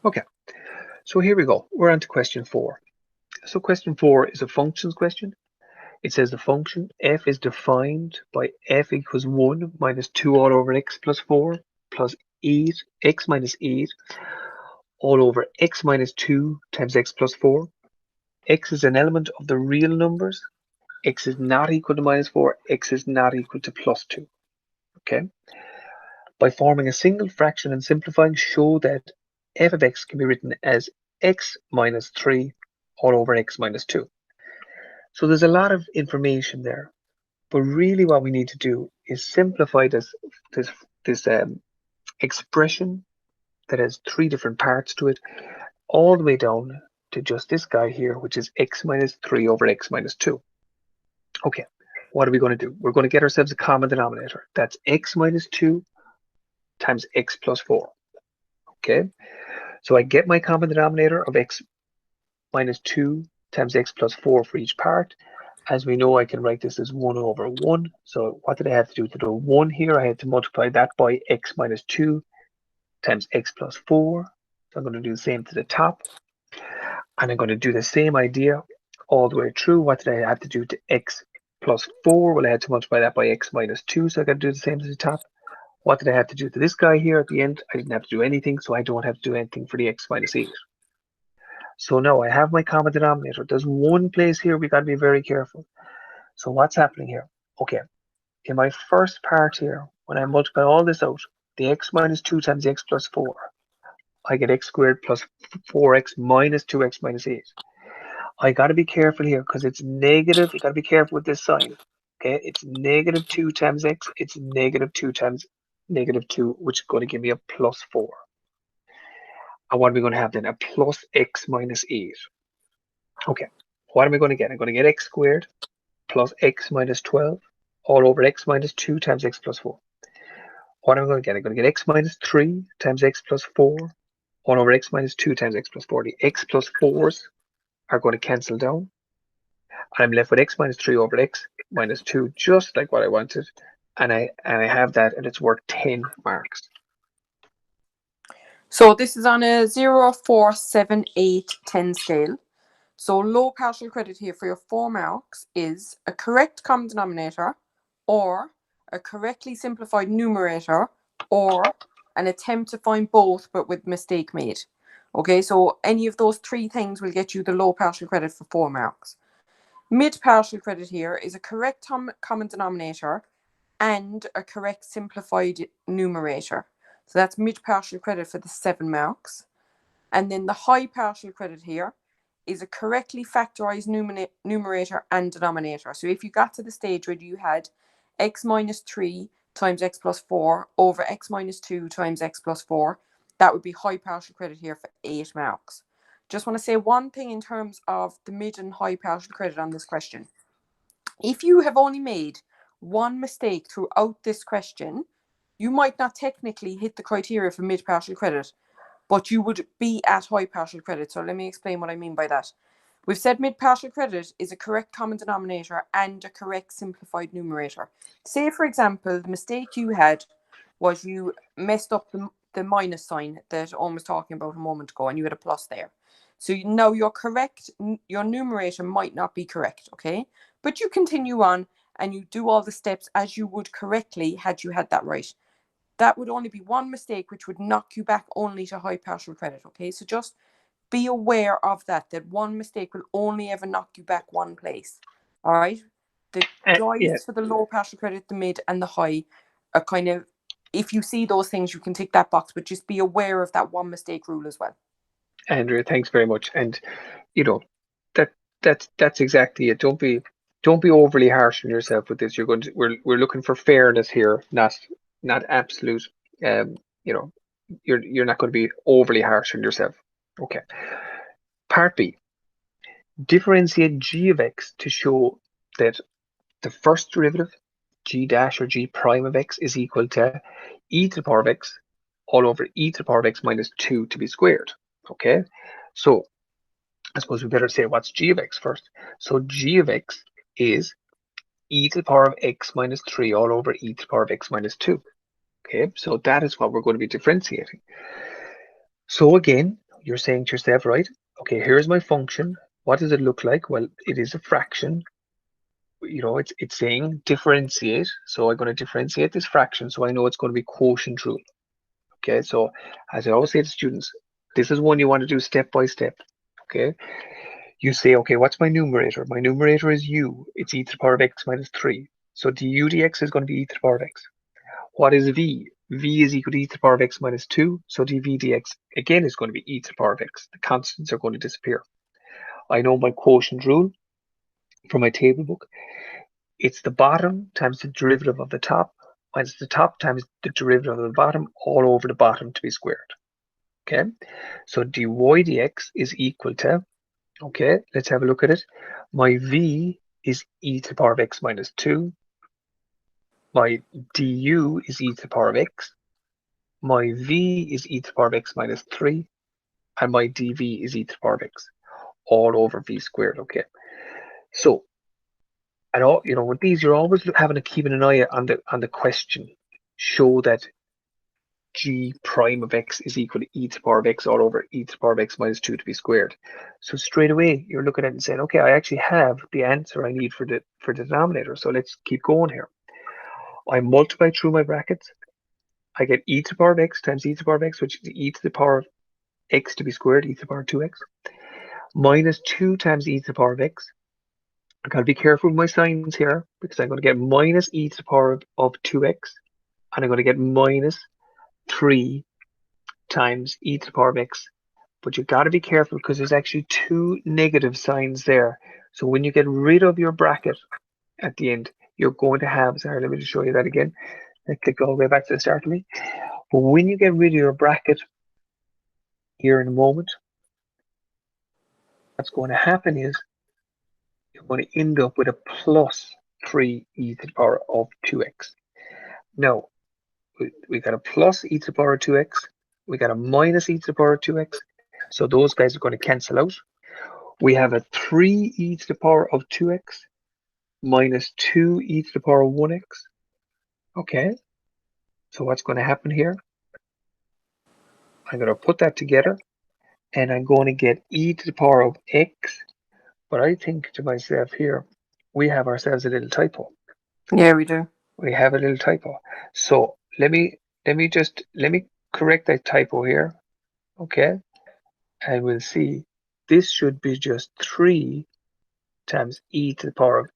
Okay, so here we go. We're on to question 4. So question 4 is a functions question. It says the function f is defined by f equals 1 minus 2 all over x plus 4 plus 8, x minus 8 all over x minus 2 times x plus 4. X is an element of the real numbers. X is not equal to minus 4. X is not equal to plus 2. Okay. By forming a single fraction and simplifying, show that f of x can be written as x minus 3 all over x minus 2. So there's a lot of information there, but really what we need to do is simplify this this expression that has 3 different parts to it, all the way down to just this guy here, which is x minus 3 over x minus 2. Okay, what are we going to do? We're going to get ourselves a common denominator. That's x minus 2 times x plus 4. Okay, so I get my common denominator of x minus 2 times x plus 4 for each part. As we know, I can write this as 1 over 1. So what did I have to do to the 1 here? I had to multiply that by x minus 2 times x plus 4. So I'm going to do the same to the top. And I'm going to do the same idea all the way through. What did I have to do to x plus 4? Well, I had to multiply that by x minus 2. So I got to do the same to the top. What did I have to do to this guy here at the end? I didn't have to do anything, so I don't have to do anything for the x minus 8. So now I have my common denominator. There's one place here we got to be very careful. So what's happening here? Okay, in my first part here, when I multiply all this out, the x minus 2 times x plus 4, I get x squared plus 4x minus 2x minus 8. I got to be careful here because it's negative. You got to be careful with this sign. Okay, it's negative 2 times x. It's negative 2 times negative 2, which is going to give me a plus 4. And what are we going to have then? A plus x minus 8. Okay, what am I going to get? I'm going to get x squared plus x minus 12 all over x minus 2 times x plus 4. What am I going to get? I'm going to get x minus 3 times x plus 4 all over x minus 2 times x plus 4. The x plus 4s are going to cancel down. And I'm left with x minus 3 over x minus 2, just like what I wanted. And I have that, and it's worth 10 marks. So this is on a 0, 4, 7, 8, 10 scale. So low partial credit here for your 4 marks is a correct common denominator, or a correctly simplified numerator, or an attempt to find both but with mistake made. Okay, so any of those 3 things will get you the low partial credit for 4 marks. Mid partial credit here is a correct common denominator and a correct simplified numerator. So that's mid partial credit for the 7 marks. And then the high partial credit here is a correctly factorized numerator and denominator. So if you got to the stage where you had x minus 3 times x plus 4 over x minus 2 times x plus 4, that would be high partial credit here for 8 marks. Just want to say one thing in terms of the mid and high partial credit on this question. If you have only made one mistake throughout this question, you might not technically hit the criteria for mid partial credit, but you would be at high partial credit. So let me explain what I mean by that. We've said mid partial credit is a correct common denominator and a correct simplified numerator. Say, for example, the mistake you had was you messed up the minus sign that Owen was talking about a moment ago, and you had a plus there. So now you're correct, your numerator might not be correct, okay? But you continue on and you do all the steps as you would correctly had you had that right. That would only be one mistake, which would knock you back only to high partial credit, okay? So just be aware of that one mistake will only ever knock you back one place, all right? The guides for the low partial credit, the mid, and the high are kind of, if you see those things, you can tick that box, but just be aware of that one mistake rule as well. Andrew, thanks very much. And you know, that's exactly it. Don't be overly harsh on yourself with this. We're looking for fairness here, not absolute. You know, you're not going to be overly harsh on yourself. Okay. Part B. Differentiate g of x to show that the first derivative, g dash or g prime of x, is equal to e to the power of x all over e to the power of x minus 2 to be squared. Okay, so I suppose we better say what's g of x first. So g of x is e to the power of x minus 3 all over e to the power of x minus 2. Okay, so that is what we're going to be differentiating. So again, you're saying to yourself, right, okay, here's my function. What does it look like? Well, it is a fraction. It's saying differentiate. So I'm going to differentiate this fraction. So I know it's going to be quotient rule. Okay, so as I always say to students, this is one you want to do step by step. Okay, you say, okay, what's my numerator? My numerator is u. It's e to the power of x minus 3. So du dx is going to be e to the power of x. What is v? V is equal to e to the power of x minus 2. So dv dx again is going to be e to the power of x. The constants are going to disappear. I know my quotient rule from my table book. It's the bottom times the derivative of the top minus the top times the derivative of the bottom all over the bottom to be squared. Okay, so dy dx is equal to, okay, let's have a look at it. My v is e to the power of x minus 2. My du is e to the power of x. My v is e to the power of x minus 3. And my dv is e to the power of x all over v squared. Okay, so and all, with these, you're always having to keep an eye on the question. Show that g prime of x is equal to e to the power of x all over e to the power of x minus 2 to be squared. So straight away, you're looking at it and saying, okay, I actually have the answer I need for the denominator. So let's keep going here. I multiply through my brackets. I get e to the power of x times e to the power of x, which is e to the power of x to be squared, e to the power of 2x, minus 2 times e to the power of x. I've got to be careful with my signs here because I'm going to get minus e to the power of 2x, and I'm going to get minus 3 times e to the power of x. But you've got to be careful because there's actually two negative signs there. So when you get rid of your bracket at the end, you're going to have, sorry, let me just show you that again. I click all the way back to the start of me. But when you get rid of your bracket here in a moment, what's going to happen is you're going to end up with a plus 3 e to the power of 2x. Now, we got a plus e to the power of 2x. We got a minus e to the power of 2x. So those guys are going to cancel out. We have a 3 e to the power of 2x minus 2 e to the power of 1x. Okay, so what's going to happen here? I'm going to put that together, and I'm going to get e to the power of x. But I think to myself here, we have ourselves a little typo. Yeah, we do. We have a little typo. So let me correct that typo here. Okay, and we'll see. This should be just 3 times e to the power of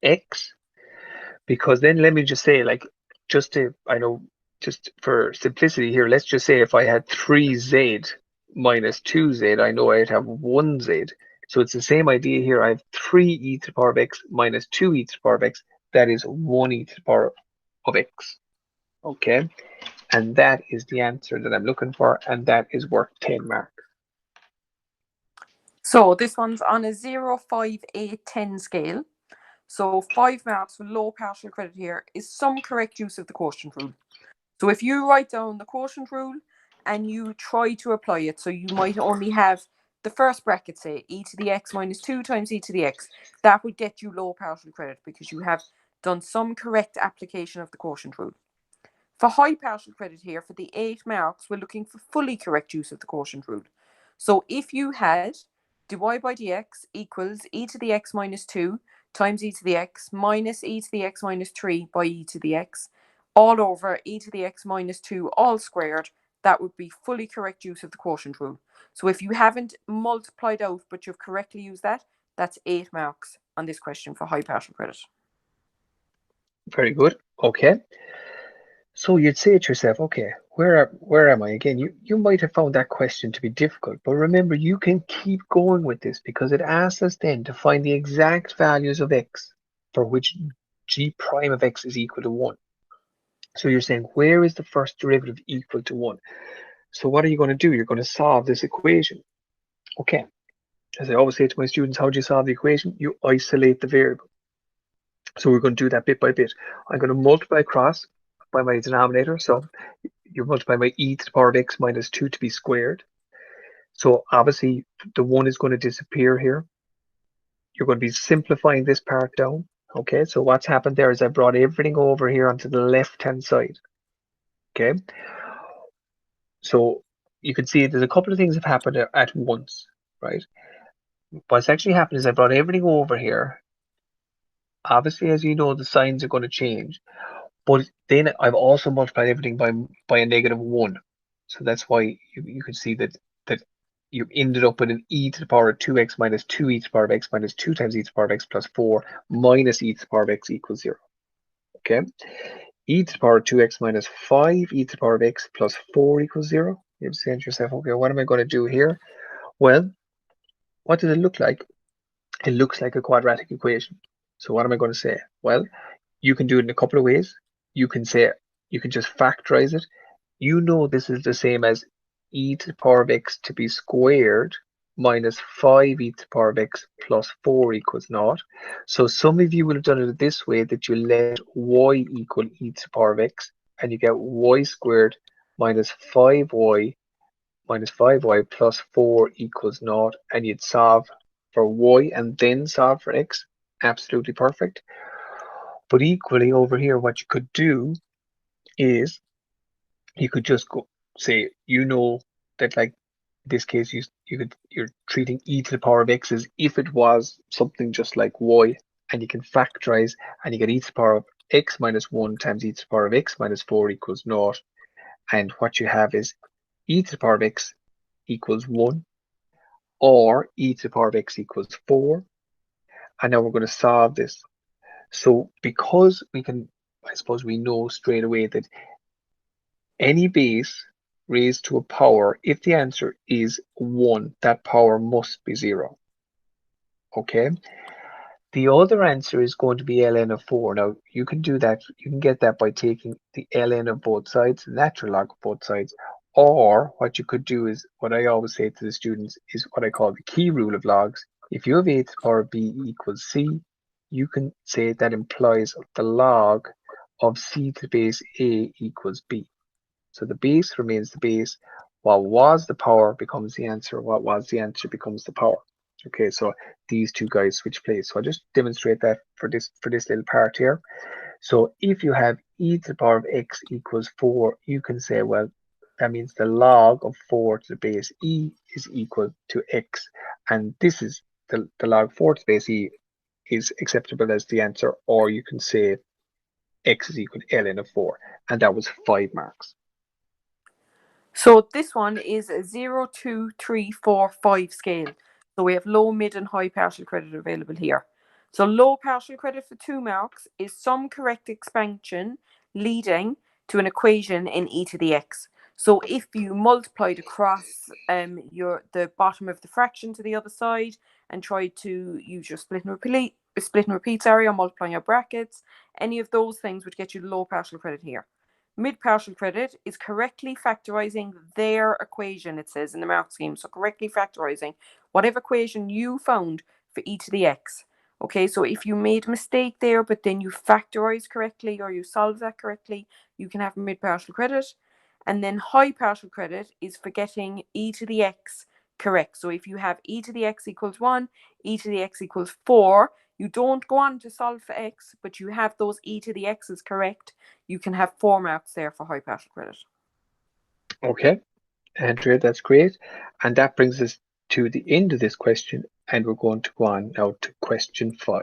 x, because then let me just say, like, just for simplicity here, let's just say if I had 3z minus 2z, I know I'd have 1z. So it's the same idea here. I have 3 e to the power of x minus 2 e to the power of x. That is 1 e to the power of x. Okay, and that is the answer that I'm looking for, and that is worth 10 marks. So this one's on a 0, 5, 8, 10 scale. So 5 marks for low partial credit here is some correct use of the quotient rule. So if you write down the quotient rule and you try to apply it, so you might only have the first bracket, say e to the x minus 2 times e to the x, that would get you low partial credit because you have done some correct application of the quotient rule. For high partial credit here, for the 8 marks, we're looking for fully correct use of the quotient rule. So if you had dy by dx equals e to the x minus 2 times e to the x minus e to the x minus 3 by e to the x, all over e to the x minus 2 all squared, that would be fully correct use of the quotient rule. So if you haven't multiplied out but you've correctly used that, that's 8 marks on this question for high partial credit. Very good. Okay. So you'd say to yourself, okay, where am I again? You might have found that question to be difficult, but remember, you can keep going with this because it asks us then to find the exact values of x for which g prime of x is equal to 1. So you're saying, where is the first derivative equal to 1? So what are you going to do? You're going to solve this equation. Okay. As I always say to my students, how do you solve the equation? You isolate the variable. So we're going to do that bit by bit. I'm going to multiply across by my denominator. So you multiply by e to the power of x minus 2 to be squared. So obviously the 1 is going to disappear here. You're going to be simplifying this part down. Okay, so what's happened there is I brought everything over here onto the left-hand side. Okay, so you can see there's a couple of things have happened at once, right? What's actually happened is I brought everything over here. Obviously, as you know, the signs are going to change, but then I've also multiplied everything by a -1. So that's why you can see that you ended up with an e to the power of 2x minus 2 e to the power of x minus 2 times e to the power of x plus 4 minus e to the power of x equals 0. Okay? E to the power of 2x minus 5 e to the power of x plus 4 equals 0. You're saying to yourself, okay, what am I going to do here? Well, what does it look like? It looks like a quadratic equation. So what am I going to say? Well, you can do it in a couple of ways. You can just factorize it. You know this is the same as e to the power of x to be squared minus 5 e to the power of x plus 4 equals 0. So some of you will have done it this way, that you let y equal e to the power of x, and you get y squared minus 5y plus 4 equals 0, and you'd solve for y and then solve for x. Absolutely perfect. But equally over here, what you could do is you could just go say, that, like, in this case, you're treating e to the power of x as if it was something just like y, and you can factorize, and you get e to the power of x minus 1 times e to the power of x minus 4 equals 0. And what you have is e to the power of x equals 1, or e to the power of x equals 4. And now we're going to solve this. So because I suppose we know straight away that any base raised to a power, if the answer is 1, that power must be 0. Okay? The other answer is going to be ln of 4. Now, you can do that. You can get that by taking the ln of both sides, the natural log of both sides. Or what you could do is, what I always say to the students, is what I call the key rule of logs. If you have a to the power of b equals c, you can say that implies the log of c to the base a equals b. So the base remains the base. What was the power becomes the answer. What was the answer becomes the power. Okay, so these two guys switch place. So I'll just demonstrate that for this little part here. So if you have e to the power of x equals 4, you can say, well, that means the log of 4 to the base e is equal to x. And this is the log 4 to the base e is acceptable as the answer, or you can say x is equal to ln of 4. And that was 5 marks. So this one is a 0, 2, 3, 4, 5 scale. So we have low, mid, and high partial credit available here. So low partial credit for 2 marks is some correct expansion leading to an equation in e to the x. So if you multiplied across the bottom of the fraction to the other side and tried to use your split and repeat, or multiplying your brackets, any of those things would get you low partial credit here. Mid-partial credit is correctly factorizing their equation, it says in the mark scheme. So correctly factorizing whatever equation you found for e to the x. Okay, so if you made a mistake there, but then you factorize correctly or you solve that correctly, you can have mid-partial credit. And then high partial credit is for getting e to the x correct. So if you have e to the x equals 1, e to the x equals 4, you don't go on to solve for x, but you have those e to the x's correct, you can have 4 marks there for high partial credit. Okay, Andrea, that's great. And that brings us to the end of this question, and we're going to go on now to question 5.